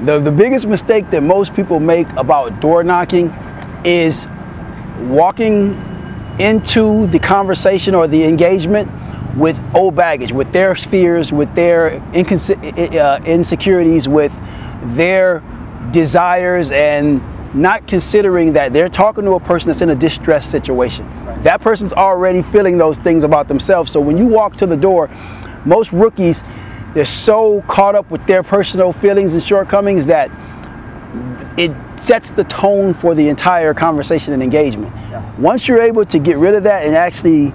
The biggest mistake that most people make about door knocking is walking into the conversation or the engagement with old baggage, with their fears, with their insecurities, with their desires, and not considering that they're talking to a person that's in a distressed situation. Right. That person's already feeling those things about themselves. So when you walk to the door, most rookies, they're so caught up with their personal feelings and shortcomings that it sets the tone for the entire conversation and engagement. Yeah. Once you're able to get rid of that and actually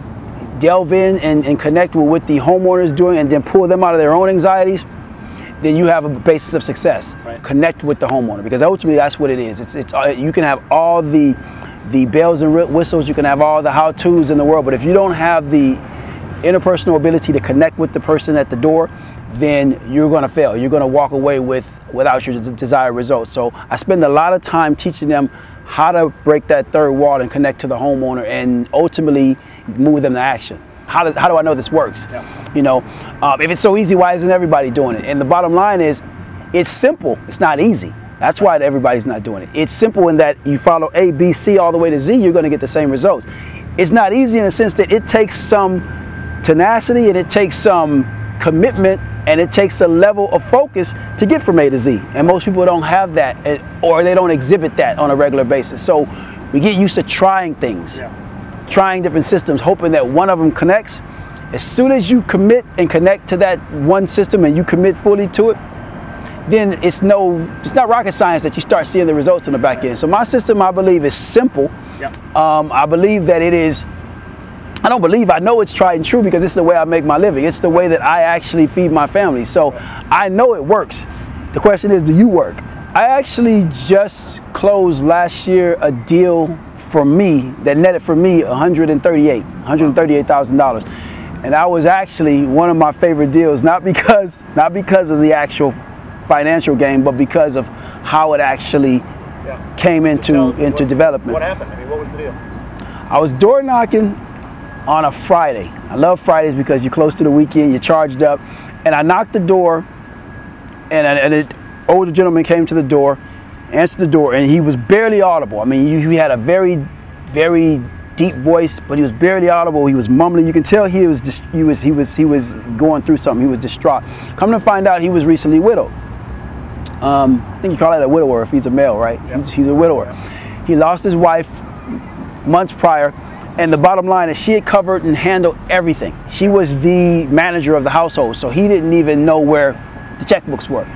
delve in and connect with what the homeowner is doing and then pull them out of their own anxieties, then you have a basis of success. Right. Connect with the homeowner, because ultimately that's what it is. You can have all the bells and whistles, you can have all the how-tos in the world, but if you don't have the interpersonal ability to connect with the person at the door, then you're going to fail. You're going to walk away without your desired results. So I spend a lot of time teaching them how to break that third wall and connect to the homeowner and ultimately move them to action. How do I know this works? Yeah. You know, if it's so easy, why isn't everybody doing it? And the bottom line is, it's simple. It's not easy. That's why everybody's not doing it. It's simple in that you follow A, B, C all the way to Z, you're going to get the same results. It's not easy in the sense that it takes some tenacity and it takes some commitment and it takes a level of focus to get from A to Z. And most people don't have that, or they don't exhibit that on a regular basis. So we get used to trying things. Yeah. Trying different systems, hoping that one of them connects. As soon as you commit and connect to that one system and you commit fully to it, then it's not rocket science that you start seeing the results in the back end. So my system, I believe, is simple. Yep. I believe that it is, I know it's tried and true, because it's the way I make my living. It's the way that I actually feed my family. So I know it works. The question is, do you work? I actually just closed last year a deal for me that netted for me $138,000, and that was actually one of my favorite deals, not because of the actual financial gain, but because of how it actually came into development. What happened? I mean, what was the deal? I was door knocking on a Friday. I love Fridays because you're close to the weekend, you're charged up, and I knocked the door, and an older gentleman came to the door, answered the door, and he was barely audible. I mean, he had a very, very deep voice, but he was barely audible. He was mumbling. You can tell he was going through something. He was distraught. Come to find out, he was recently widowed. I think you call that a widower if he's a male, right? Yeah. He's a widower. Yeah. He lost his wife months prior, and the bottom line is she had covered and handled everything. She was the manager of the household, so he didn't even know where the checkbooks were.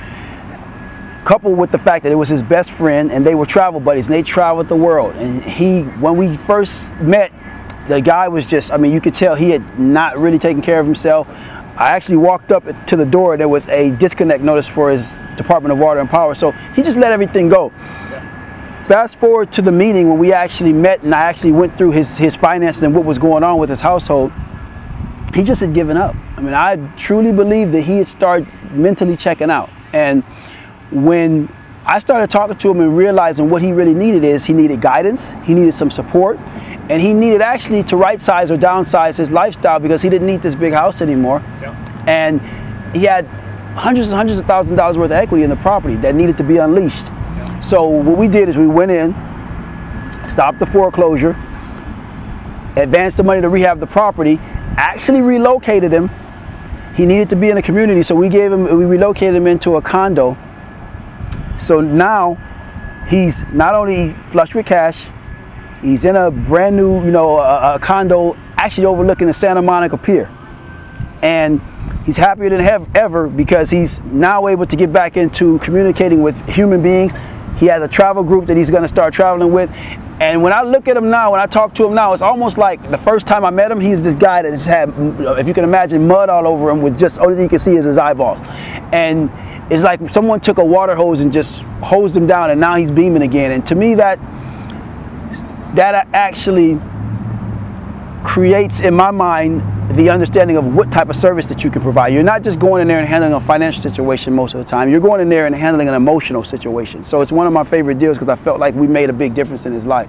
Coupled with the fact that it was his best friend and they were travel buddies and they traveled the world. And when we first met, the guy was just, I mean, you could tell he had not really taken care of himself. I actually walked up to the door, there was a disconnect notice for his Department of Water and Power, so he just let everything go. Yeah. Fast forward to the meeting when we actually met and I actually went through his finances and what was going on with his household. He just had given up. I mean, I truly believe that he had started mentally checking out. And when I started talking to him and realizing what he really needed is he needed guidance, he needed some support, and he needed actually to right size or downsize his lifestyle because he didn't need this big house anymore. Yep. And he had hundreds and hundreds of thousands of dollars worth of equity in the property that needed to be unleashed. Yep. So what we did is we went in, stopped the foreclosure, advanced the money to rehab the property, actually relocated him. He needed to be in a community, so we relocated him into a condo. So now he's not only flush with cash, he's in a brand new, a condo actually overlooking the Santa Monica Pier. And he's happier than ever because he's now able to get back into communicating with human beings. He has a travel group that he's going to start traveling with. And when I look at him now, when I talk to him now, it's almost like the first time I met him, he's this guy that just had, if you can imagine, mud all over him with just only thing you can see is his eyeballs. And it's like someone took a water hose and just hosed him down, and now he's beaming again. And to me, that actually creates in my mind the understanding of what type of service that you can provide. You're not just going in there and handling a financial situation most of the time. You're going in there and handling an emotional situation. So it's one of my favorite deals because I felt like we made a big difference in his life.